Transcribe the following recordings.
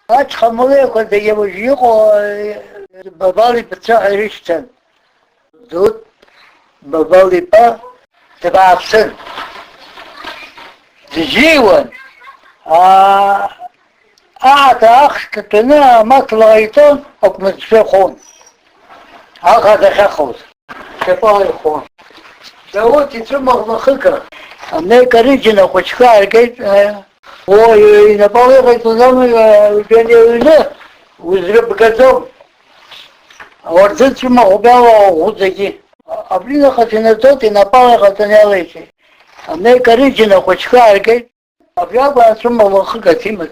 أتخملي كنت يوجيقو ببالي بتاع ريشتن دوت ببالي با تبع السن تجيون أعطى أخ كتنا مطلعيتون أكمل شيخون هذا شخص شفاء يخون دوت يسمى مخلقة أمريكا ريجنا وشكار كيت ونبالي غيتنام جانيونا وزرب كذب ورزت شما غباوة وغزكي أبلينا خطينا توتي نبالي خطينا ليشي أمريكا ريجنا وشكار كيت أبيضا شما مخلقة تيمت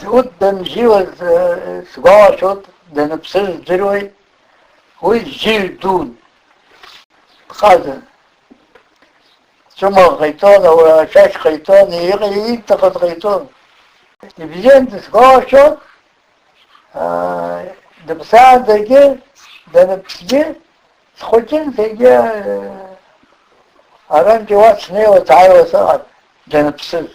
دوت دن جيوز سباوة شوت دن بسر زروي هو الجيل دون خازن ثم غيطان أو شاش غيطان يتخذ غيطان بزين تسقى شوت دبسان تجي دنبسجي تخجن تجي أران جوات سنة وتعالى وساعد دنبسل